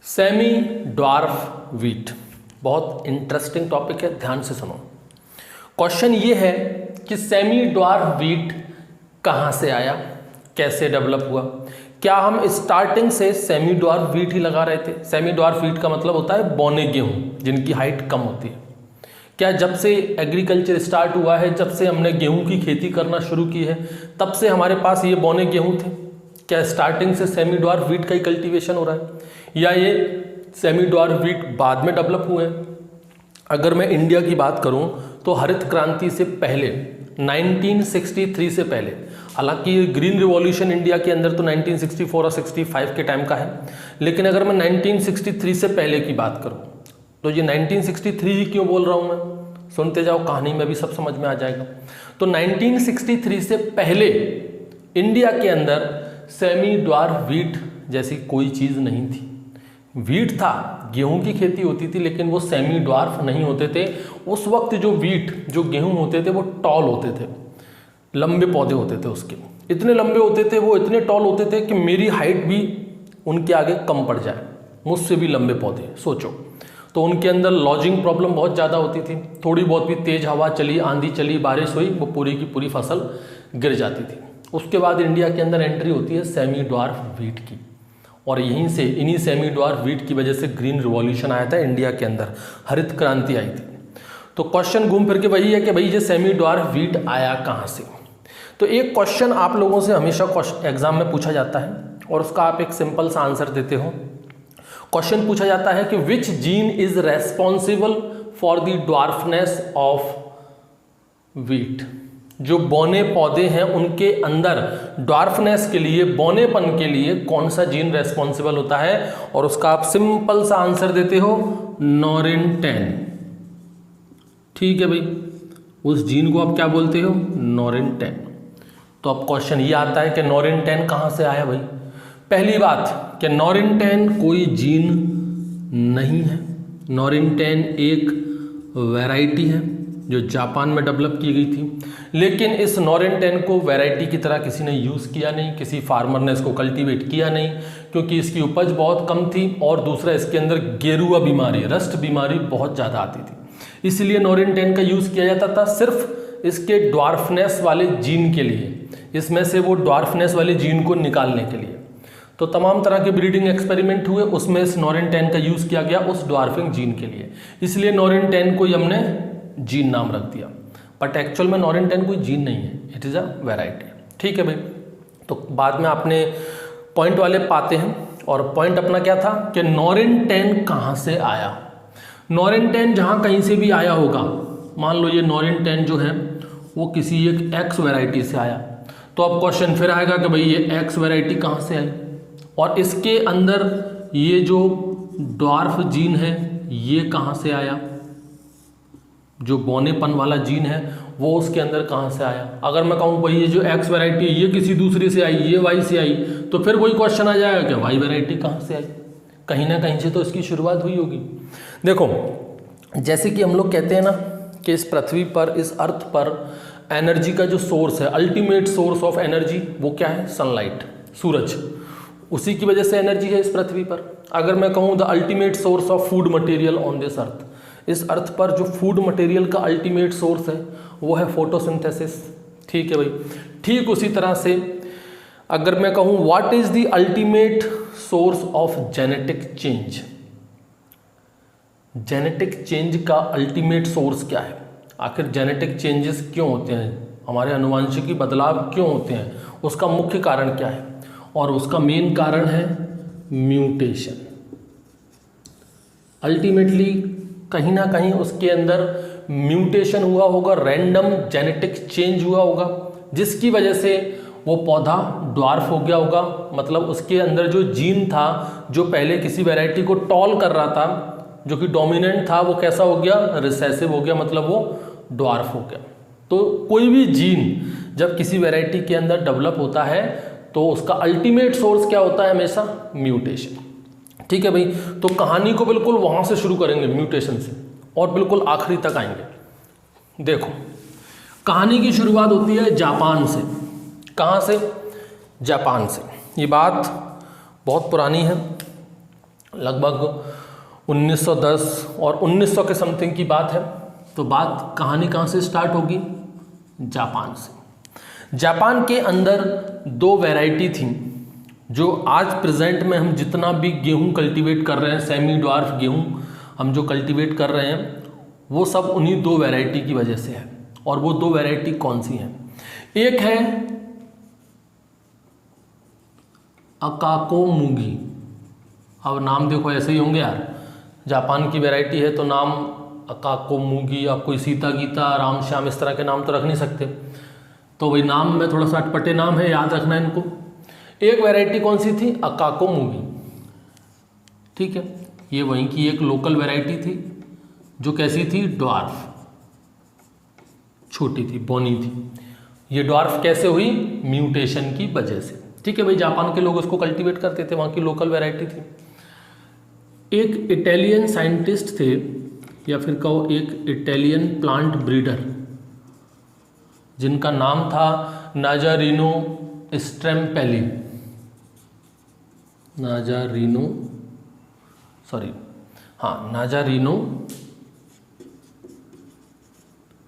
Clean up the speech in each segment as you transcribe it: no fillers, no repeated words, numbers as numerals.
Semi dwarf wheat बहुत interesting topic है, ध्यान से सुनो। क्वेश्चन ये है कि सेमी ड्वार्फ वीट कहाँ से आया, कैसे डेवलप हुआ। क्या हम स्टार्टिंग से सेमी ड्वार्फ वीट ही लगा रहे थे? सेमी ड्वार्फ वीट का मतलब होता है बौने गेहूं जिनकी हाइट कम होती है। क्या जब से एग्रीकल्चर स्टार्ट हुआ है, जब से हमने गेहूं की खेती करना शुरू की है, तब से हमारे पास ये बौने गेहूं थे? क्या स्टार्टिंग से सेमी ड्वार्फ वीट का ही कल्टीवेशन हो रहा है, या ये सेमी ड्वार्फ वीट बाद में डेवलप हुए हैं? अगर मैं इंडिया की बात करूं तो हरित क्रांति से पहले 1963 से पहले, हालांकि ग्रीन रिवॉल्यूशन इंडिया के अंदर तो 1964 और 65 के टाइम का है, लेकिन अगर मैं 1963 से पहले की बात करूं तो ये 1963 ही क्यों बोल रहा हूं मैं, सुनते जाओ, कहानी में भी सब समझ में आ जाएगा। तो 1963 से पहले इंडिया के अंदर सेमी ड्वार्फ वीट जैसी कोई चीज़ नहीं थी। वीट था, गेहूं की खेती होती थी, लेकिन वो सेमी ड्वार्फ नहीं होते थे। उस वक्त जो वीट, जो गेहूं होते थे वो टॉल होते थे, लंबे पौधे होते थे उसके, इतने लंबे होते थे, वो इतने टॉल होते थे कि मेरी हाइट भी उनके आगे कम पड़ जाए, मुझसे भी लंबे पौधे, सोचो। तो उनके अंदर लॉजिंग प्रॉब्लम बहुत ज़्यादा होती थी, थोड़ी बहुत भी तेज़ हवा चली, आंधी चली, बारिश हुई, वो पूरी की पूरी फसल गिर जाती थी। उसके बाद इंडिया के अंदर एंट्री होती है सेमी ड्वार्फ वीट की, और यहीं से, इन्हीं सेमी ड्वार्फ वीट की वजह से ग्रीन रिवॉल्यूशन आया था इंडिया के अंदर, हरित क्रांति आई थी। तो क्वेश्चन घूम फिर के वही है कि भाई ये सेमी ड्वार्फ वीट आया कहाँ से। तो एक क्वेश्चन आप लोगों से हमेशा एग्जाम में पूछा जाता है और उसका आप एक सिंपल सा आंसर देते हो। क्वेश्चन पूछा जाता है कि which gene is responsible for the dwarfness of wheat. जो बौने पौधे हैं उनके अंदर ड्वार्फनेस के लिए, बौनेपन के लिए कौन सा जीन रेस्पॉन्सिबल होता है, और उसका आप सिंपल सा आंसर देते हो नॉरेंटेन। ठीक है भाई, उस जीन को आप क्या बोलते हो? नॉरेंटेन। तो अब क्वेश्चन ये आता है कि नॉरेंटेन कहाँ से आया भाई। पहली बात कि नॉरेंटेन कोई जीन नहीं है, नॉरेंटेन एक वैरायटी है जो जापान में डेवलप की गई थी, लेकिन इस नॉरेंटेन को वैरायटी की तरह किसी ने यूज़ किया नहीं, किसी फार्मर ने इसको कल्टीवेट किया नहीं, क्योंकि इसकी उपज बहुत कम थी, और दूसरा इसके अंदर गेरुआ बीमारी, रस्ट बीमारी बहुत ज़्यादा आती थी। इसलिए नॉरेंटेन का यूज़ किया जाता था सिर्फ इसके ड्वार्फनेस वाले जीन के लिए, इसमें से वो ड्वार्फनेस वाले जीन को निकालने के लिए। तो तमाम तरह के ब्रीडिंग एक्सपेरिमेंट हुए, उसमें इस नॉरेंटेन का यूज़ किया गया उस ड्वार्फिंग जीन के लिए, इसलिए नॉरेंटेन को ही हमने जीन नाम रख दिया। बट एक्चुअल में नॉरेंटेन कोई जीन नहीं है, इट इज़ अ वैरायटी। ठीक है भाई। तो बाद में आपने पॉइंट वाले पाते हैं, और पॉइंट अपना क्या था कि नॉरेंटेन कहाँ से आया। नॉरेंटेन जहाँ कहीं से भी आया होगा, मान लो ये नॉरेंटेन जो है वो किसी एक एक्स वैरायटी से आया, तो अब क्वेश्चन फिर आएगा कि भाई ये एक्स वैरायटी कहाँ से आई, और इसके अंदर ये जो ड्वार्फ जीन है ये कहाँ से आया, जो बौनेपन वाला जीन है वो उसके अंदर कहाँ से आया। अगर मैं कहूँ भाई ये जो एक्स वैरायटी ये किसी दूसरे से आई, ये वाई से आई, तो फिर वही क्वेश्चन आ जाएगा कि वाई वैरायटी कहाँ से आई, कहीं ना कहीं से तो इसकी शुरुआत हुई होगी। देखो, जैसे कि हम लोग कहते हैं ना कि इस पृथ्वी पर, इस अर्थ पर एनर्जी का जो सोर्स है, अल्टीमेट सोर्स ऑफ एनर्जी, वो क्या है? सनलाइट, सूरज। उसी की वजह से एनर्जी है इस पृथ्वी पर। अगर मैं कहूँ the ultimate source of food material on this earth, इस अर्थ पर जो फूड मटेरियल का अल्टीमेट सोर्स है वो है फोटोसिंथेसिस। ठीक है भाई। ठीक उसी तरह से अगर मैं कहूँ what is the ultimate source of genetic change, genetic change का अल्टीमेट सोर्स क्या है? आखिर जेनेटिक चेंजेस क्यों होते हैं, हमारे अनुवांशिकी बदलाव क्यों होते हैं, उसका मुख्य कारण क्या है? और उसका मेन कारण है म्यूटेशन। अल्टीमेटली कहीं ना कहीं उसके अंदर म्यूटेशन हुआ होगा, रैंडम जेनेटिक चेंज हुआ होगा, जिसकी वजह से वो पौधा ड्वार्फ हो गया होगा। मतलब उसके अंदर जो जीन था, जो पहले किसी वैरायटी को टॉल कर रहा था, जो कि डोमिनेंट था, वो कैसा हो गया? रिसेसिव हो गया, मतलब वो ड्वार्फ हो गया। तो कोई भी जीन जब किसी वैरायटी के अंदर डेवलप होता है तो उसका अल्टीमेट सोर्स क्या होता है? हमेशा म्यूटेशन। ठीक है भाई। तो कहानी को बिल्कुल वहाँ से शुरू करेंगे, म्यूटेशन से, और बिल्कुल आखिरी तक आएंगे। देखो, कहानी की शुरुआत होती है जापान से। कहाँ से? जापान से। ये बात बहुत पुरानी है, लगभग 1910 और 1900 के समथिंग की बात है। तो बात कहानी कहाँ से स्टार्ट होगी? जापान से। जापान के अंदर 2 वैरायटी थी जो आज प्रेजेंट में हम जितना भी गेहूं कल्टीवेट कर रहे हैं, सेमी ड्वार्फ गेहूं हम जो कल्टीवेट कर रहे हैं, वो सब उन्हीं 2 वैरायटी की वजह से है। और वो 2 वैरायटी कौन सी हैं? एक है अकाको मूगी। अब नाम देखो ऐसे ही होंगे यार, जापान की वैरायटी है तो नाम अकाको मूगी, आप कोई सीता गीता, राम श्याम इस तरह के नाम तो रख नहीं सकते। तो वही नाम में थोड़ा सा अटपटे नाम है, याद रखना है इनको। एक वैरायटी कौन सी थी? अकाको मूगी। ठीक है, ये वहीं की एक लोकल वैरायटी थी जो कैसी थी? ड्वार्फ, छोटी थी, बोनी थी। ये ड्वार्फ कैसे हुई? म्यूटेशन की वजह से। ठीक है भाई, जापान के लोग उसको कल्टीवेट करते थे, वहाँ की लोकल वैरायटी थी। एक इटालियन साइंटिस्ट थे, या फिर कहो एक इटालियन प्लांट ब्रीडर, जिनका नाम था नाजारिनो स्ट्रेम्पेली। नाजारिनो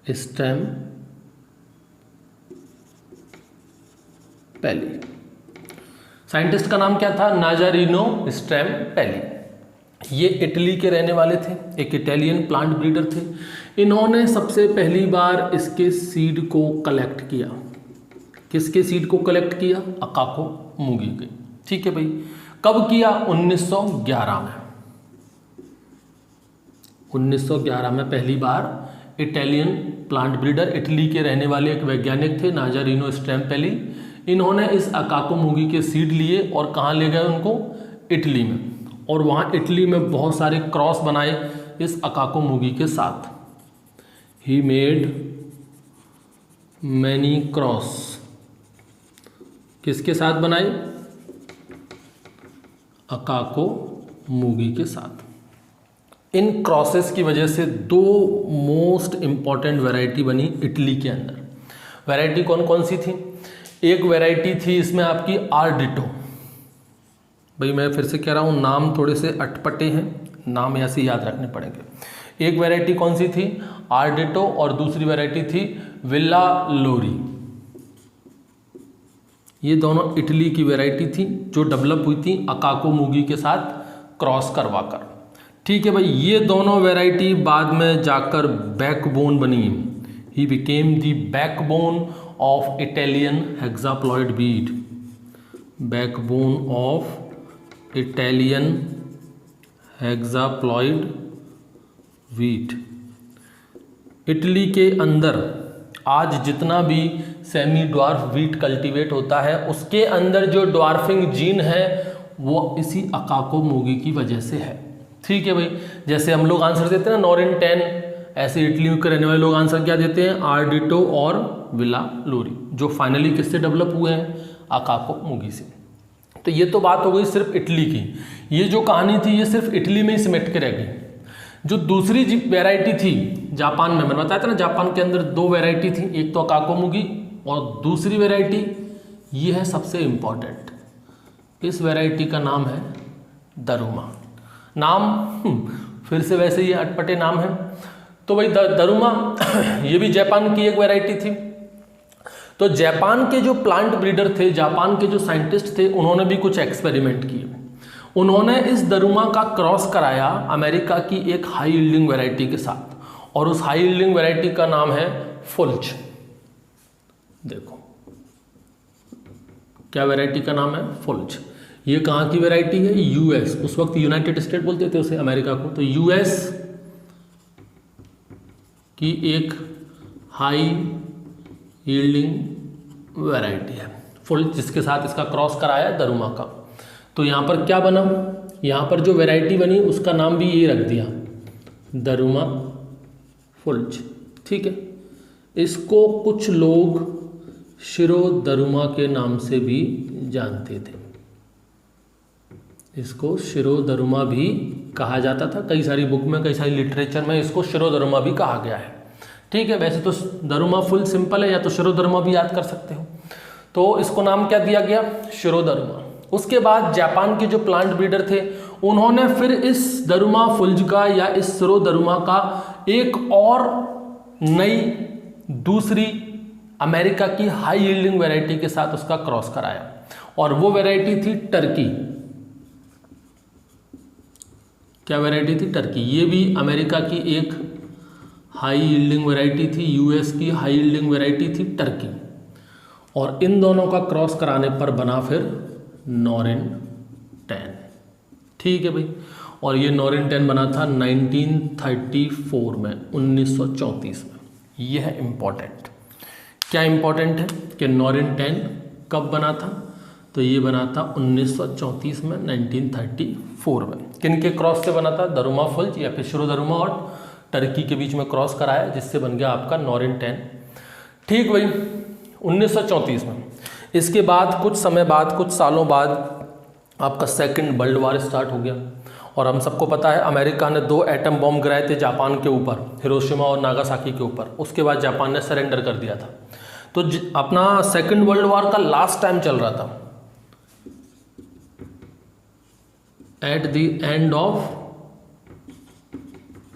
स्ट्रेम्पेली। साइंटिस्ट का नाम क्या था? नाजारिनो स्ट्रेम्पेली। ये इटली के रहने वाले थे, एक इटालियन प्लांट ब्रीडर थे। इन्होंने सबसे पहली बार इसके सीड को कलेक्ट किया। किसके सीड को कलेक्ट किया? अकाको मूगी के। ठीक है भाई, कब किया? 1911 में। 1911 में पहली बार इटालियन प्लांट ब्रीडर, इटली के रहने वाले एक वैज्ञानिक थे नाजारिनो स्ट्रेम्पेली। इन्होंने इस अकाको मूगी के सीड लिए और कहाँ ले गए उनको? इटली में। और वहाँ इटली में बहुत सारे क्रॉस बनाए इस अकाको मूगी के साथ। He made many cross. किसके साथ बनाए? अकाको मूगी के साथ। इन क्रॉसेस की वजह से 2 मोस्ट इंपॉर्टेंट वैरायटी बनी इटली के अंदर। वैरायटी कौन कौन सी थी? एक वैरायटी थी इसमें आपकी आर्डिटो। भाई मैं फिर से कह रहा हूँ, नाम थोड़े से अटपटे हैं, नाम ऐसे याद रखने पड़ेंगे। एक वैरायटी कौन सी थी? आर्डिटो। और दूसरी वैरायटी थी विला लोरी। ये दोनों इटली की वैरायटी थी जो डेवलप हुई थी अकाको मूगी के साथ क्रॉस करवाकर। ठीक है भाई, ये दोनों वैरायटी बाद में जाकर बैकबोन बनी। He became the backbone of Italian hexaploid wheat. Backbone of Italian hexaploid wheat. Italy के अंदर आज जितना भी सेमी ड्वार्फ वीट कल्टीवेट होता है, उसके अंदर जो ड्वार्फिंग जीन है वो इसी अकाको मूगी की वजह से है। ठीक है भाई, जैसे हम लोग आंसर देते हैं ना 9 in 10, ऐसे इटली के रहने वाले लोग आंसर क्या देते हैं? आर्डिटो और विला लोरी, जो फाइनली किससे डेवलप हुए हैं? अकाको मूगी से। तो ये तो बात हो गई सिर्फ इटली की। ये जो कहानी थी ये सिर्फ इटली में ही सिमट के रह गई। जो दूसरी वैरायटी थी जापान में, मैंने बताया था ना जापान के अंदर 2 वैरायटी थी, एक तो अकाको मूगी और दूसरी वैरायटी ये है सबसे इम्पॉर्टेंट। इस वैरायटी का नाम है दरुमा। नाम फिर से वैसे ये अटपटे नाम है। तो भाई दरुमा ये भी जापान की एक वैरायटी थी। तो जापान के जो प्लांट ब्रीडर थे, जापान के जो साइंटिस्ट थे, उन्होंने भी कुछ एक्सपेरिमेंट किए। उन्होंने इस दरुमा का क्रॉस कराया अमेरिका की एक हाई यील्डिंग वैरायटी के साथ, और उस हाई यील्डिंग वैरायटी का नाम है फुल्च। देखो क्या वैरायटी का नाम है? फुल्च। ये कहाँ की वैरायटी है? यूएस। उस वक्त यूनाइटेड स्टेट बोलते थे उसे, अमेरिका को। तो यूएस की एक हाई यील्डिंग वैरायटी है फुल्च, जिसके साथ इसका क्रॉस कराया दरुमा का। तो यहाँ पर क्या बना? यहाँ पर जो वैरायटी बनी उसका नाम भी ये रख दिया, दरुमा फुल्च। ठीक है, इसको कुछ लोग शिरो दरुमा के नाम से भी जानते थे। इसको शिरो दरुमा भी कहा जाता था। कई सारी बुक में, कई सारी लिटरेचर में इसको शिरो दरुमा भी कहा गया है। ठीक है, वैसे तो दरुमा फुल सिंपल है, या तो शिरो दरुमा भी याद कर सकते हो। तो इसको नाम क्या दिया गया? शिरो दरुमा। उसके बाद जापान के जो प्लांट ब्रीडर थे उन्होंने फिर इस दरुमा फुल्जका या इस सिरोदरुमा का एक और नई दूसरी अमेरिका की हाई यील्डिंग वैरायटी के साथ उसका क्रॉस कराया, और वो वैरायटी थी टर्की। क्या वैरायटी थी? टर्की। ये भी अमेरिका की एक हाई यील्डिंग वैरायटी थी, यूएस की हाई यील्डिंग वैरायटी थी टर्की। और इन दोनों का क्रॉस कराने पर बना फिर नॉरिन 10। ठीक है भाई। और ये नॉरिन 10 बना था 1934 में, 1934 में। यह है इम्पॉर्टेंट। क्या इम्पॉर्टेंट है कि नॉरिन 10 कब बना था? तो ये बना था 1934 में, 1934 में। किन के क्रॉस से बना था? दरुमा फुल्ज या फिर सिरोदरुमा और टर्की के बीच में क्रॉस कराया, जिससे बन गया आपका नॉरिन 10। ठीक भाई, 1934 में। इसके बाद कुछ समय बाद, कुछ सालों बाद आपका सेकंड वर्ल्ड वॉर स्टार्ट हो गया। और हम सबको पता है अमेरिका ने 2 एटम बॉम्ब गिराए थे जापान के ऊपर, हिरोशिमा और नागासाकी के ऊपर। उसके बाद जापान ने सरेंडर कर दिया था। तो अपना सेकंड वर्ल्ड वॉर का लास्ट टाइम चल रहा था। At the end of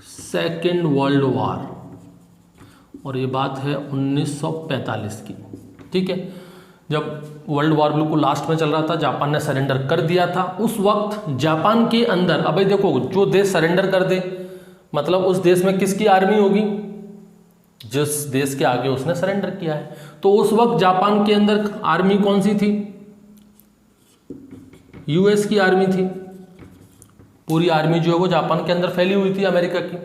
second world war, और ये बात है 1945 की। ठीक है, जब वर्ल्ड वॉर बिल्कुल लास्ट में चल रहा था, जापान ने सरेंडर कर दिया था। उस वक्त जापान के अंदर, अब भाई देखो, जो देश सरेंडर कर दे मतलब उस देश में किसकी आर्मी होगी? जिस देश के आगे उसने सरेंडर किया है। तो उस वक्त जापान के अंदर आर्मी कौन सी थी? यूएस की आर्मी थी। पूरी आर्मी जो है वो जापान के अंदर फैली हुई थी अमेरिका की।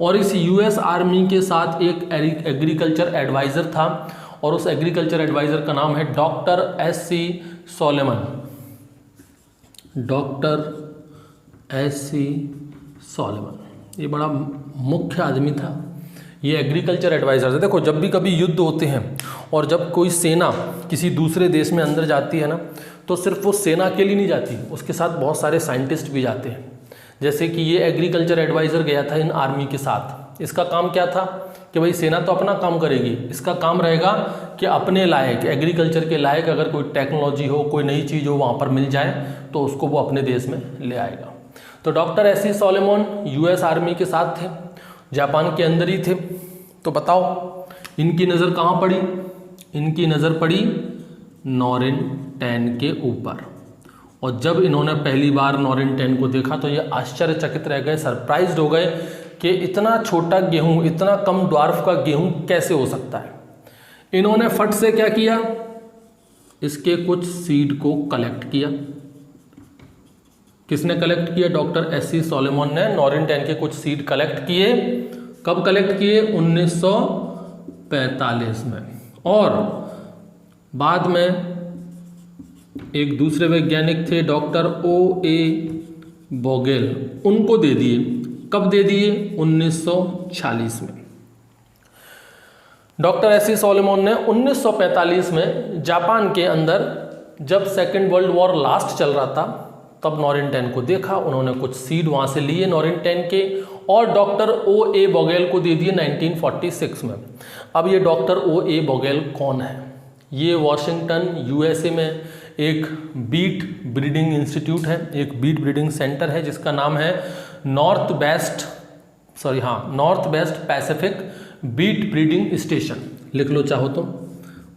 और इस यूएस आर्मी के साथ एक एग्रीकल्चर एडवाइज़र था, और उस एग्रीकल्चर एडवाइज़र का नाम है doctor S C. Solomon. Doctor S C. Solomon ये बड़ा मुख्य आदमी था। ये एग्रीकल्चर एडवाइज़र थे। देखो, जब भी कभी युद्ध होते हैं और जब कोई सेना किसी दूसरे देश में अंदर जाती है ना, तो सिर्फ वो सेना के लिए नहीं जाती, उसके साथ बहुत सारे साइंटिस्ट भी जाते हैं। जैसे कि ये एग्रीकल्चर एडवाइज़र गया था इन आर्मी के साथ। इसका काम क्या था कि भाई सेना तो अपना काम करेगी, इसका काम रहेगा कि अपने लायक, एग्रीकल्चर के लायक अगर कोई टेक्नोलॉजी हो, कोई नई चीज़ हो वहाँ पर मिल जाए, तो उसको वो अपने देश में ले आएगा। तो डॉक्टर एस.सी. सोलेमन यूएस आर्मी के साथ थे, जापान के अंदर ही थे। तो बताओ इनकी नज़र कहाँ पड़ी? इनकी नज़र पड़ी नॉरिन 10 के ऊपर। और जब इन्होंने पहली बार नॉरिन 10 को देखा तो ये आश्चर्यचकित रह गए, सरप्राइज्ड हो गए कि इतना छोटा गेहूं, इतना कम ड्वार्फ का गेहूं कैसे हो सकता है। इन्होंने फट से क्या किया? इसके कुछ सीड को कलेक्ट किया। किसने कलेक्ट किया? Doctor S C. सोलेमन ने नॉरिन 10 के कुछ सीड कलेक्ट किए। कब कलेक्ट किए? 1945 में। और बाद में एक दूसरे वैज्ञानिक थे डॉक्टर O.A. बोगेल, उनको दे दिए। कब दे दिए? 1946 में। Doctor S C. सोलेमन ने 1945 में जापान के अंदर जब सेकेंड वर्ल्ड वॉर लास्ट चल रहा था, तब नॉरिन 10 को देखा। उन्होंने कुछ सीड वहाँ से लिए नॉरिन 10 के, और डॉक्टर O.A. बोगेल को दे दिए 1946 में। अब ये डॉक्टर O.A. बोगेल कौन है? ये वॉशिंगटन यूएसए में एक बीट ब्रीडिंग इंस्टीट्यूट है, एक बीट ब्रीडिंग सेंटर है, जिसका नाम है north west pacific beet breeding station. लिख लो चाहो तो।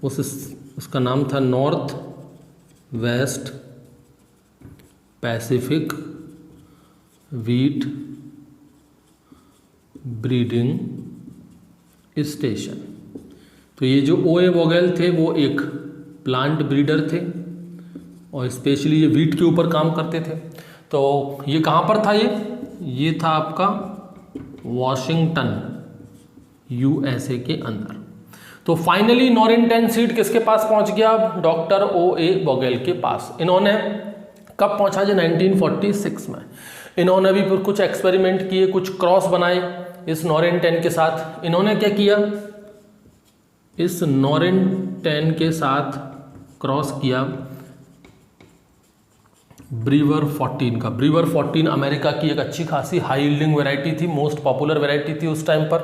उसका नाम था north west pacific beet breeding station. तो ये जो O.A. बोगेल थे वो एक प्लांट ब्रीडर थे और स्पेशली ये वीट के ऊपर काम करते थे। तो ये कहाँ पर था? ये था आपका वॉशिंगटन यूएसए के अंदर। तो फाइनली नॉरिन 10 सीड किसके पास पहुंच गया? Doctor O.A. बोगेल के पास। इन्होंने कब पहुंचा? जी 1946 में। इन्होंने भी फिर कुछ एक्सपेरिमेंट किए, कुछ क्रॉस बनाए इस नॉरिन 10 के साथ। इन्होंने क्या किया? इस नॉरिन 10 के साथ क्रॉस किया ब्रीवर 14 का। ब्रीवर 14 अमेरिका की एक अच्छी खासी हाई यील्डिंग वैरायटी थी, मोस्ट पॉपुलर वैरायटी थी उस टाइम पर।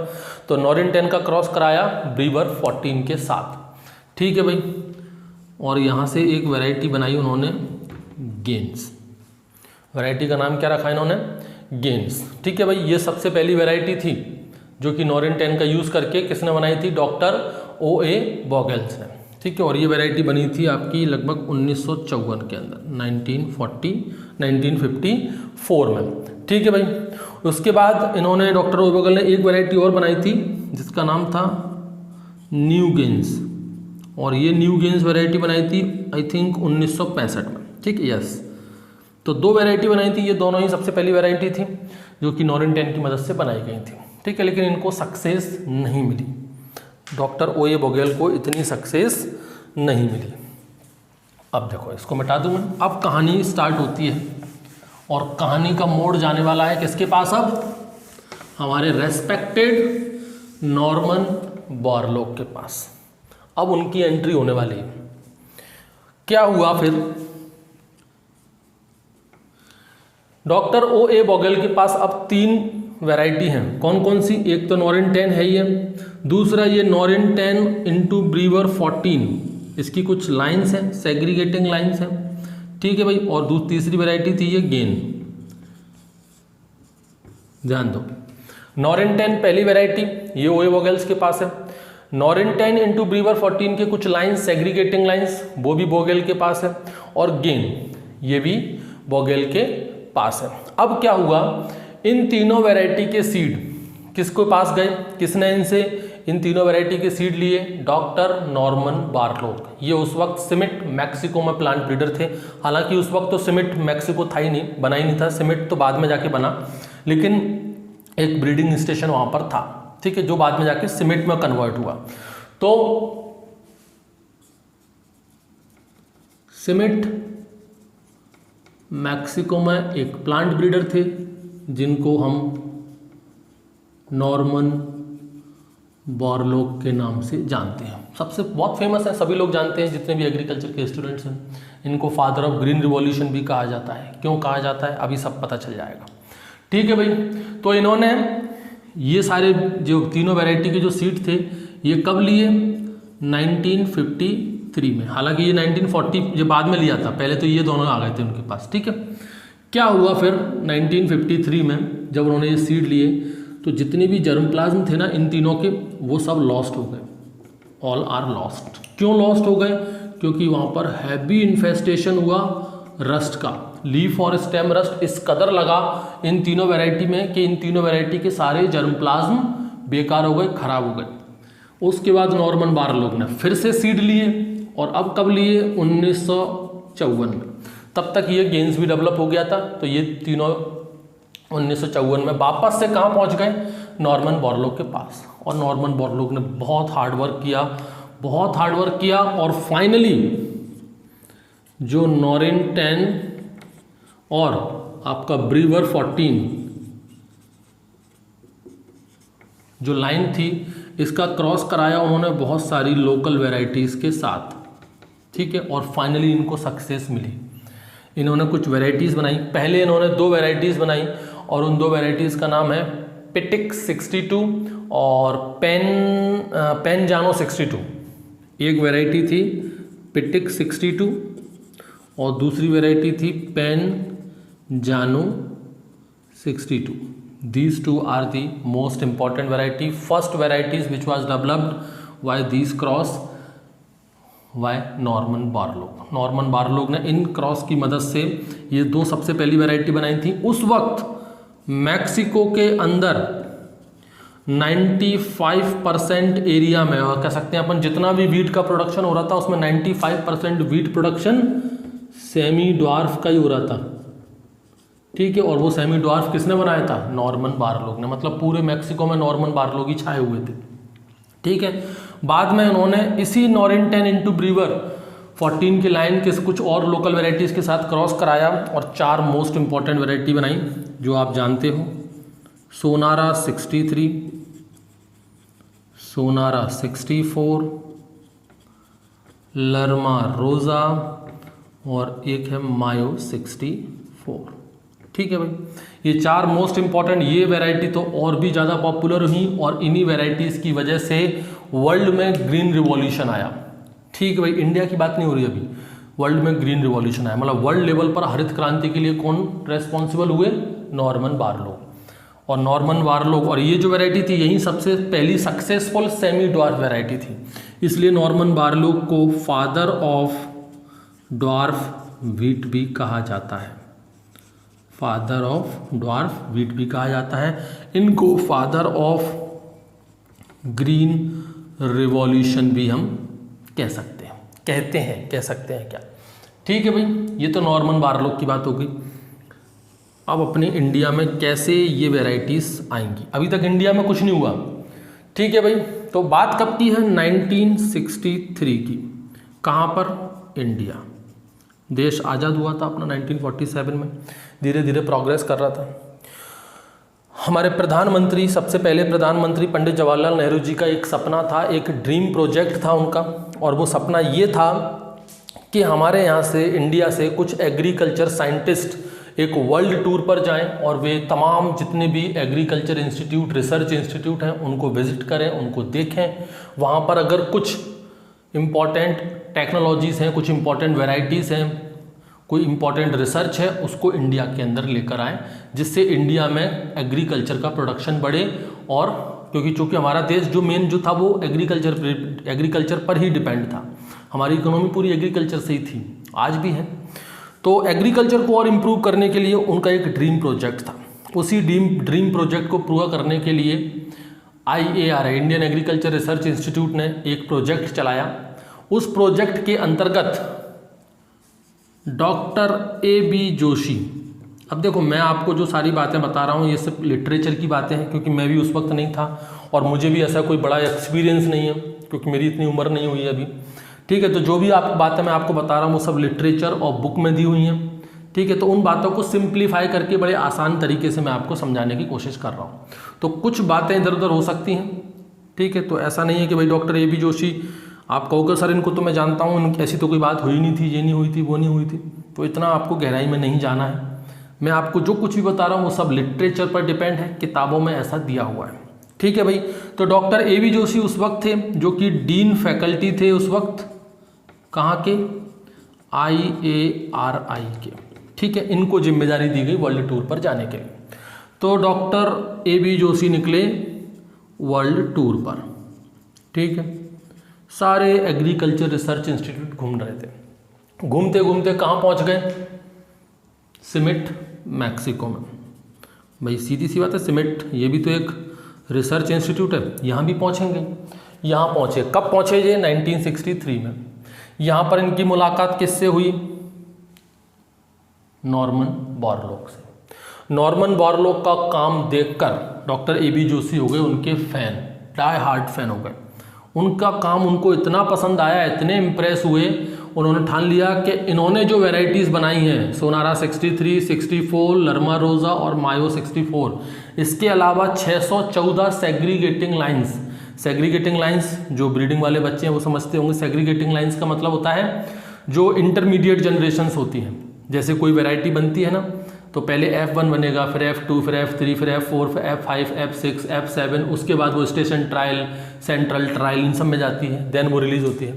तो नॉरिन 10 का क्रॉस कराया ब्रीवर 14 के साथ। ठीक है भाई। और यहाँ से एक वैरायटी बनाई उन्होंने गेन्स। वैरायटी का नाम क्या रखा इन्होंने, गेन्स। ठीक है भाई, ये सबसे पहली वैरायटी थी जो कि नॉरिन 10 का यूज़ करके किसने बनाई थी, डॉक्टर O.A. बोगेल्स ने। ठीक है, और ये वैरायटी बनी थी आपकी लगभग 1954 के अंदर, 1954 में। ठीक है भाई, उसके बाद इन्होंने डॉक्टर O.A. बोगेल ने एक वैरायटी और बनाई थी जिसका नाम था न्यू गेन्स, और ये न्यू गेन्स वैरायटी बनाई थी आई थिंक 1965 में। ठीक है, यस, तो दो वैरायटी बनाई थी, ये दोनों ही सबसे पहली वैरायटी थी जो कि नॉरिन 10 की मदद से बनाई गई थी। ठीक है, लेकिन इनको सक्सेस नहीं मिली, डॉक्टर O.A. बोगेल को इतनी सक्सेस नहीं मिली। अब देखो, इसको मिटा दूँ मैं। अब कहानी स्टार्ट होती है और कहानी का मोड़ जाने वाला है किसके पास, अब हमारे रेस्पेक्टेड नॉर्मन बोरलॉग के पास। अब उनकी एंट्री होने वाली है। क्या हुआ फिर, डॉक्टर O.A. बोगेल के पास अब 3 वैरायटी हैं। कौन कौन सी, एक तो नॉरिन 10 है ये, दूसरा ये नॉरिन 10 इंटू ब्रीवर 14, इसकी कुछ लाइंस हैं, सेग्रीगेटिंग लाइंस हैं। ठीक है भाई, और तीसरी वैरायटी थी ये गेन। ध्यान दो, नॉरिन 10 पहली वैरायटी, ये O.A. बोगेल्स के पास है। नॉरिन 10 इंटू ब्रीवर 14 के कुछ लाइंस, सेग्रीगेटिंग लाइंस, वो भी बोगेल के पास है, और गेन ये भी बोगेल के पास है। अब क्या हुआ, इन तीनों वैरायटी के सीड किसको पास गए, किसने इन तीनों वैरायटी के सीड लिए, डॉक्टर नॉर्मन बोरलॉग। ये उस वक्त सिमिट मैक्सिको में प्लांट ब्रीडर थे। हालांकि उस वक्त तो सिमिट मैक्सिको था ही नहीं, बना ही नहीं था, सिमिट तो बाद में जाके बना, लेकिन एक ब्रीडिंग स्टेशन वहाँ पर था। ठीक है, जो बाद में जाके सिमिट में कन्वर्ट हुआ। तो सिमिट मैक्सिको में एक प्लांट ब्रीडर थे जिनको हम नॉर्मन बोरलॉग के नाम से जानते हैं। सबसे बहुत फेमस है, सभी लोग जानते हैं, जितने भी एग्रीकल्चर के स्टूडेंट्स हैं। इनको फादर ऑफ ग्रीन रिवॉल्यूशन भी कहा जाता है। क्यों कहा जाता है, अभी सब पता चल जाएगा। ठीक है भाई, तो इन्होंने ये सारे जो तीनों वैरायटी के जो सीड थे ये कब लिए, 1953 में। हालांकि ये 1940 ये बाद में लिया था, पहले तो ये दोनों आ गए थे उनके पास। ठीक है, क्या हुआ फिर 1953 में जब उन्होंने ये सीड लिए तो जितने भी जर्मप्लाज्म थे ना इन तीनों के, वो सब लॉस्ट हो गए, ऑल आर लॉस्ट। क्यों लॉस्ट हो गए, क्योंकि वहाँ पर हैवी इन्फेस्टेशन हुआ रस्ट का, लीफ और स्टेम रस्ट इस कदर लगा इन तीनों वैरायटी में कि इन तीनों वैरायटी के सारे जर्मप्लाज्म बेकार हो गए, खराब हो गए। उसके बाद नॉर्मन बोरलॉग ने फिर से सीड लिए, और अब कब लिए, 1954 में। तब तक ये गेन्स भी डेवलप हो गया था। तो ये तीनों 1954 में वापस से कहाँ पहुँच गए, नॉर्मन बोरलॉग के पास। और नॉर्मन बोरलॉग ने बहुत हार्डवर्क किया, और फाइनली जो नॉरिन 10 और आपका ब्रीवर 14 जो लाइन थी इसका क्रॉस कराया उन्होंने बहुत सारी लोकल वेराइटीज़ के साथ। ठीक है, और फाइनली इनको सक्सेस मिली। इन्होंने कुछ वेराइटीज़ बनाई। पहले इन्होंने 2 वेराइटीज़ बनाई, और उन 2 वेराइटीज़ का नाम है पिटिक 62 और पेनजानो 62। एक वेराइटी थी पिटिक 62 और दूसरी वेराइटी थी पेनजानो 62। These two are the most important variety, first varieties which was developed by these cross by Norman Borlaug। Norman Borlaug ने इन क्रॉस की मदद से ये 2 सबसे पहली वैरायटी बनाई थी। उस वक्त मैक्सिको के अंदर 95% एरिया में, और कह सकते हैं अपन जितना भी वीट का प्रोडक्शन हो रहा था उसमें 95% वीट प्रोडक्शन सेमी ड्वार्फ का ही हो रहा था। ठीक है, और वो सेमी ड्वार्फ किसने बनाया था, नॉर्मन बोरलॉग ने। मतलब पूरे मैक्सिको में नॉर्मन बोरलॉग ही छाए हुए थे। ठीक है, बाद में उन्होंने इसी नॉरिन 10 इंटू ब्रीवर 14 की लाइन के कुछ और लोकल वेराइटीज़ के साथ क्रॉस कराया और 4 मोस्ट इंपॉर्टेंट वेराइटी बनाई जो आप जानते हो, सोनारा 63, सोनारा 64, लर्मा रोज़ा और एक है मायो 64। ठीक है भाई, ये 4 मोस्ट इंपॉर्टेंट ये वैरायटी तो और भी ज़्यादा पॉपुलर हुई, और इन्हीं वैरायटीज़ की वजह से वर्ल्ड में ग्रीन रिवॉल्यूशन आया। ठीक है भाई, इंडिया की बात नहीं हो रही अभी, वर्ल्ड में ग्रीन रिवॉल्यूशन आया, मतलब वर्ल्ड लेवल पर हरित क्रांति के लिए कौन रेस्पॉन्सिबल हुए? नॉर्मन बारलोग। और नॉर्मन बारलोग, और ये जो वैरायटी थी यही सबसे पहली सक्सेसफुल सेमी ड्वार्फ वैरायटी थी, इसलिए नॉर्मन बारलोग को फादर ऑफ ड्वार्फ व्हीट भी कहा जाता है। फादर ऑफ ड्वार्फ व्हीट भी कहा जाता है। इनको फादर ऑफ ग्रीन रिवॉल्यूशन भी हम कह सकते हैं, कह सकते हैं क्या? ठीक है भाई, ये तो नॉर्मन बारलोग की बात हो गई। अब अपने इंडिया में कैसे ये वेराइटीज़ आएंगी? अभी तक इंडिया में कुछ नहीं हुआ, ठीक है भाई। तो बात कब की है? 1963 की। कहाँ पर? इंडिया। देश आज़ाद हुआ था अपना 1947 में, धीरे धीरे प्रोग्रेस कर रहा था। हमारे प्रधानमंत्री, सबसे पहले प्रधानमंत्री पंडित जवाहरलाल नेहरू जी का एक सपना था, एक ड्रीम प्रोजेक्ट था उनका, और वो सपना ये था कि हमारे यहाँ से, इंडिया से कुछ एग्रीकल्चर साइंटिस्ट एक वर्ल्ड टूर पर जाएं और वे तमाम जितने भी एग्रीकल्चर इंस्टीट्यूट, रिसर्च इंस्टीट्यूट हैं उनको विजिट करें, उनको देखें। वहाँ पर अगर कुछ इम्पॉर्टेंट टेक्नोलॉजीज़ हैं, कुछ इम्पॉर्टेंट वेराइटीज़ हैं, कोई इम्पॉर्टेंट रिसर्च है, उसको इंडिया के अंदर लेकर आएँ, जिससे इंडिया में एग्रीकल्चर का प्रोडक्शन बढ़े। और क्योंकि चूँकि हमारा देश जो मेन जो था वो एग्रीकल्चर पर ही डिपेंड था, हमारी इकोनॉमी पूरी एग्रीकल्चर से ही थी, आज भी है। तो एग्रीकल्चर को और इम्प्रूव करने के लिए उनका एक ड्रीम प्रोजेक्ट था। उसी ड्रीम प्रोजेक्ट को पूरा करने के लिए IAR, Indian agriculture research institute ने एक प्रोजेक्ट चलाया। उस प्रोजेक्ट के अंतर्गत डॉक्टर AB जोशी, अब देखो मैं आपको जो सारी बातें बता रहा हूँ ये सिर्फ लिटरेचर की बातें हैं, क्योंकि मैं भी उस वक्त नहीं था और मुझे भी ऐसा कोई बड़ा एक्सपीरियंस नहीं है, क्योंकि मेरी इतनी उम्र नहीं हुई है अभी, ठीक है। तो जो भी बातें मैं आपको बता रहा हूँ वो सब लिटरेचर और बुक में दी हुई हैं, ठीक है। तो उन बातों को सिंप्लीफाई करके बड़े आसान तरीके से मैं आपको समझाने की कोशिश कर रहा हूँ। तो कुछ बातें इधर उधर हो सकती हैं, ठीक है। तो ऐसा नहीं है कि भाई डॉक्टर AB जोशी आप कहोगे सर इनको तो मैं जानता हूँ, ऐसी तो कोई बात हुई नहीं थी, ये नहीं हुई थी, वो नहीं हुई थी। तो इतना आपको गहराई में नहीं जाना है। मैं आपको जो कुछ भी बता रहा हूँ वो सब लिटरेचर पर डिपेंड है, किताबों में ऐसा दिया हुआ है, ठीक है भाई। तो डॉक्टर AB जोशी उस वक्त थे जो कि डीन फैकल्टी थे उस वक्त, कहाँ के? IARI के, ठीक है। इनको जिम्मेदारी दी गई वर्ल्ड टूर पर जाने के लिए। तो डॉक्टर AB जोशी निकले वर्ल्ड टूर पर, ठीक है। सारे एग्रीकल्चर रिसर्च इंस्टीट्यूट घूम रहे थे। घूमते घूमते कहाँ पहुँच गए? सिमिट, मैक्सिको में। भाई सीधी सी बात है, सिमिट ये भी तो एक रिसर्च इंस्टीट्यूट है, यहाँ भी पहुँचेंगे। यहाँ पहुँचे, कब पहुँचे ये? 1963 में। यहाँ पर इनकी मुलाकात किससे हुई? नॉर्मन बोरलॉग से। नॉर्मन बोरलॉग का काम देखकर डॉक्टर AB जोशी हो गए उनके फैन, डाई हार्ड फैन हो गए। उनका काम उनको इतना पसंद आया, इतने इम्प्रेस हुए, उन्होंने ठान लिया कि इन्होंने जो वेराइटीज़ बनाई हैं, सोनारा 63, 64, लर्मा रोज़ा और मायो 64, इसके अलावा 614 सेग्रीगेटिंग लाइन्स। सेग्रीगेटिंग लाइन्स जो ब्रीडिंग वाले बच्चे हैं वो समझते होंगे। सेग्रीगेटिंग लाइन्स का मतलब होता है जो इंटरमीडिएट जनरेशंस होती हैं। जैसे कोई वैरायटी बनती है ना, तो पहले F1 बनेगा, फिर F2, फिर F3, फिर F4, फिर F5, F6, F7, उसके बाद वो स्टेशन ट्रायल, सेंट्रल ट्रायल, इन सब में जाती है, देन वो रिलीज़ होती है।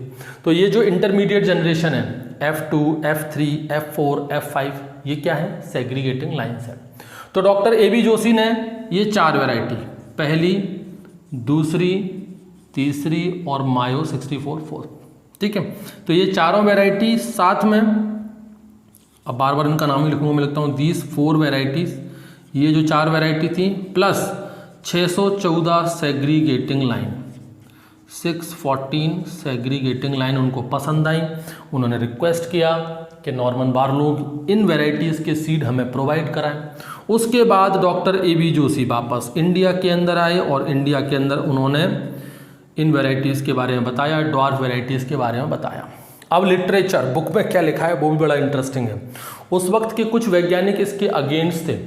तो ये जो इंटरमीडिएट जनरेशन है, F2, F3, F4, F5, ये क्या है? सेग्रीगेटिंग लाइन्स है। तो डॉक्टर AB जोशी ने ये 4 वैरायटी, पहली, दूसरी, तीसरी और मायो 64 4, ठीक है। तो ये चारों वैरायटी साथ में, अब बार बार इनका नाम ही लिखूंगा मैं, लिखता हूँ दीज 4 वेराइटीज़, ये जो 4 वैरायटी थी plus 614 segregating line, 614 segregating line उनको पसंद आई। उन्होंने रिक्वेस्ट किया कि नॉर्मन बारलोग इन वेराइटीज़ के सीड हमें प्रोवाइड कराएं। उसके बाद डॉक्टर AB जोशी वापस इंडिया के अंदर आए और इंडिया के अंदर उन्होंने इन वेराइटीज़ के बारे में बताया, ड्वार्फ वेराइटीज़ के बारे में बताया। अब लिटरेचर, बुक में क्या लिखा है वो भी बड़ा इंटरेस्टिंग है। उस वक्त के कुछ वैज्ञानिक इसके अगेंस्ट थे,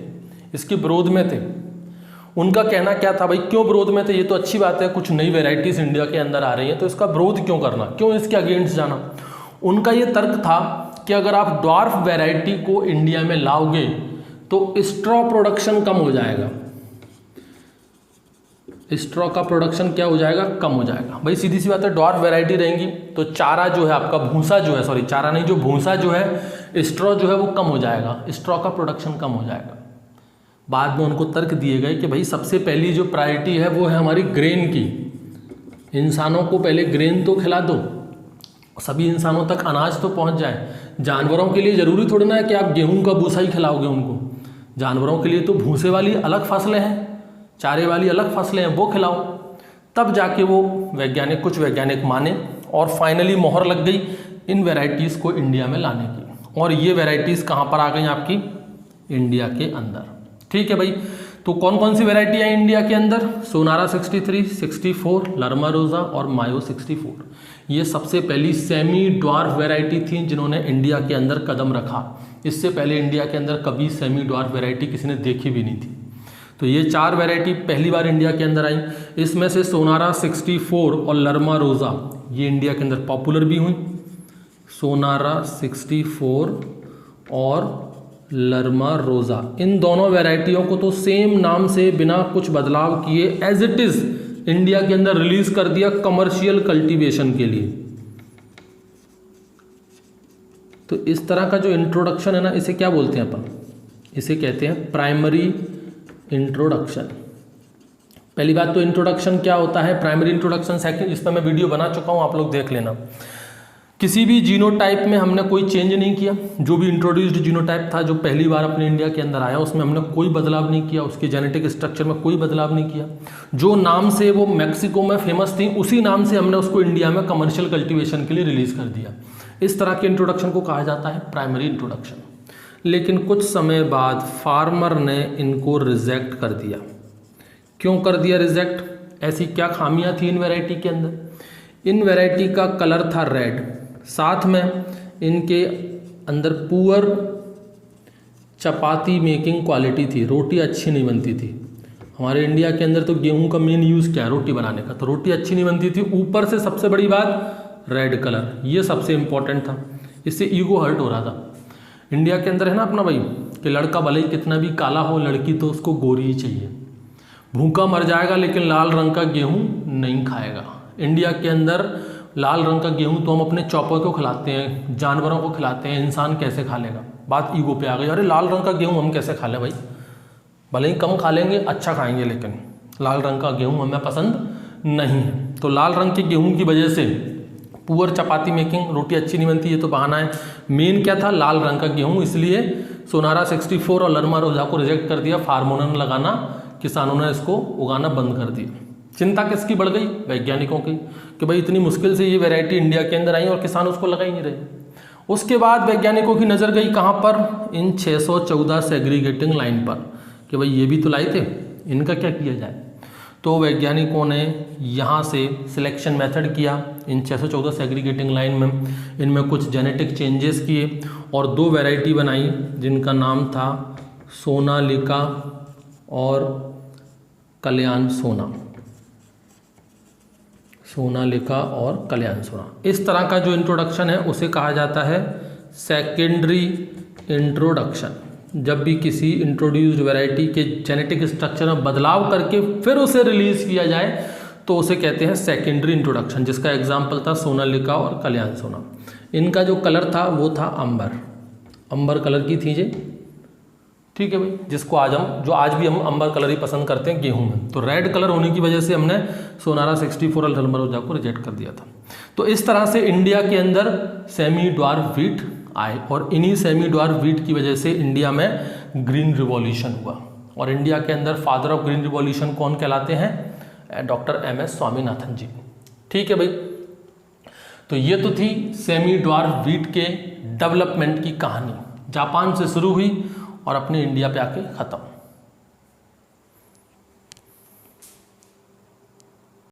इसके विरोध में थे। उनका कहना क्या था? भाई क्यों विरोध में थे? ये तो अच्छी बात है, कुछ नई वेराइटीज़ इंडिया के अंदर आ रही हैं, तो इसका विरोध क्यों करना, क्यों इसके अगेंस्ट जाना? उनका ये तर्क था कि अगर आप ड्वार्फ वेराइटी को इंडिया में लाओगे तो स्ट्रॉ प्रोडक्शन कम हो जाएगा। स्ट्रॉ का प्रोडक्शन क्या हो जाएगा, कम हो जाएगा। भाई सीधी सी बात है, ड्वार्फ वैरायटी रहेंगी तो चारा जो है आपका, भूसा जो है, सॉरी चारा नहीं, जो भूसा जो है, स्ट्रॉ जो है वो कम हो जाएगा, स्ट्रॉ का प्रोडक्शन कम हो जाएगा। बाद में उनको तर्क दिए गए कि भाई सबसे पहली जो प्रायोरिटी है वो है हमारी ग्रेन की, इंसानों को पहले ग्रेन तो खिला दो, सभी इंसानों तक अनाज तो पहुंच जाए। जानवरों के लिए ज़रूरी थोड़ी ना है कि आप गेहूं का भूसा ही खिलाओगे उनको, जानवरों के लिए तो भूसे वाली अलग फसलें हैं, चारे वाली अलग फसलें हैं, वो खिलाओ। तब जाके वो वैज्ञानिक, कुछ वैज्ञानिक माने और फाइनली मोहर लग गई इन वेराइटीज़ को इंडिया में लाने की। और ये वेराइटीज़ कहाँ पर आ गई आपकी, इंडिया के अंदर। ठीक है भाई, तो कौन कौन सी वेराइटी आई इंडिया के अंदर, सोनारा 63, 64, लरमा रोजा और मायो 64। ये सबसे पहली सेमी ड्वार्फ वेराइटी थी जिन्होंने इंडिया के अंदर कदम रखा। इससे पहले इंडिया के अंदर कभी सेमी ड्वार्फ वेराइटी किसी ने देखी भी नहीं थी। तो ये 4 वेराइटी पहली बार इंडिया के अंदर आई। इसमें से सोनारा 64 और लरमा रोजा ये इंडिया के अंदर पॉपुलर भी हुई। सोनारा 64 और लरमा रोजा, इन दोनों वेराइटियों को तो सेम नाम से बिना कुछ बदलाव किए एज इट इज इंडिया के अंदर रिलीज कर दिया कमर्शियल कल्टीवेशन के लिए। तो इस तरह का जो इंट्रोडक्शन है ना, इसे क्या बोलते हैं अपन, इसे कहते हैं प्राइमरी इंट्रोडक्शन। पहली बात तो इंट्रोडक्शन क्या होता है, प्राइमरी इंट्रोडक्शन। सेकंड, इस पर मैं वीडियो बना चुका हूं, आप लोग देख लेना। किसी भी जीनोटाइप में हमने कोई चेंज नहीं किया, जो भी इंट्रोड्यूस्ड जीनोटाइप था जो पहली बार अपने इंडिया के अंदर आया उसमें हमने कोई बदलाव नहीं किया, उसके जेनेटिक स्ट्रक्चर में कोई बदलाव नहीं किया। जो नाम से वो मैक्सिको में फेमस थी उसी नाम से हमने उसको इंडिया में कमर्शियल कल्टीवेशन के लिए रिलीज कर दिया। इस तरह के इंट्रोडक्शन को कहा जाता है प्राइमरी इंट्रोडक्शन। लेकिन कुछ समय बाद फार्मर ने इनको रिजेक्ट कर दिया। क्यों कर दिया रिजेक्ट, ऐसी क्या खामियां थी इन वैरायटी के अंदर। इन वैरायटी का कलर था रेड, साथ में इनके अंदर पुअर चपाती मेकिंग क्वालिटी थी, रोटी अच्छी नहीं बनती थी। हमारे इंडिया के अंदर तो गेहूं का मेन यूज़ क्या है, रोटी बनाने का, तो रोटी अच्छी नहीं बनती थी। ऊपर से सबसे बड़ी बात रेड कलर, ये सबसे इम्पोर्टेंट था, इससे ईगो हर्ट हो रहा था। इंडिया के अंदर है ना अपना भाई कि लड़का भले ही कितना भी काला हो, लड़की तो उसको गोरी ही चाहिए। भूखा मर जाएगा लेकिन लाल रंग का गेहूं नहीं खाएगा। इंडिया के अंदर लाल रंग का गेहूं तो हम अपने चौपों को खिलाते हैं, जानवरों को खिलाते हैं, इंसान कैसे खा लेगा। बात ईगो पे आ गई, अरे लाल रंग का गेहूं हम कैसे खा लें भाई, भले ही कम खा लेंगे अच्छा खाएंगे लेकिन लाल रंग का गेहूं हमें पसंद नहीं है। तो लाल रंग के गेहूं की वजह से पुअर चपाती मेकिंग, रोटी अच्छी नहीं बनती, ये तो बहाना है। मेन क्या था, लाल रंग का गेहूं, इसलिए सोनारा 64 और लरमा रोजा को रिजेक्ट कर दिया। फार्मरों ने लगाना, किसानों ने इसको उगाना बंद कर दिया। चिंता किसकी बढ़ गई, वैज्ञानिकों की, कि भाई इतनी मुश्किल से ये वैरायटी इंडिया के अंदर आई और किसान उसको लगा ही नहीं रहे। उसके बाद वैज्ञानिकों की नज़र गई कहाँ पर, इन 614 सेग्रीगेटिंग लाइन पर, कि भाई ये भी तो लाए थे, इनका क्या किया जाए। तो वैज्ञानिकों ने यहाँ से सिलेक्शन मेथड किया, इन 614 सेग्रीगेटिंग लाइन में इनमें कुछ जेनेटिक चेंजेस किए और 2 वैरायटी बनाई जिनका नाम था सोनालिका और कल्याण सोना। सोनालिका और कल्याण सोना, इस तरह का जो इंट्रोडक्शन है उसे कहा जाता है सेकेंडरी इंट्रोडक्शन। जब भी किसी इंट्रोड्यूस्ड वैरायटी के जेनेटिक स्ट्रक्चर में बदलाव करके फिर उसे रिलीज किया जाए तो उसे कहते हैं सेकेंडरी इंट्रोडक्शन, जिसका एग्जाम्पल था सोनालिका और कल्याण सोना। इनका जो कलर था वो था अंबर कलर की थी ये, ठीक है भाई, जिसको आज भी हम अंबर कलर ही पसंद करते हैं गेहूं में। तो रेड कलर होने की वजह से हमने सोनारा 64 और लरमा रोजा को रिजेक्ट कर दिया था। तो इस तरह से इंडिया के अंदर सेमी ड्वार्फ वीट आए और इन्हीं सेमी ड्वार्फ वीट की वजह से इंडिया में ग्रीन रिवॉल्यूशन हुआ। और इंडिया के अंदर फादर ऑफ ग्रीन रिवॉल्यूशन कौन कहलाते हैं, डॉक्टर MS स्वामीनाथन जी। ठीक है भाई, तो ये तो थी सेमी ड्वार्फ वीट के डेवलपमेंट की कहानी, जापान से शुरू हुई और अपने इंडिया पे आके ख़त्म।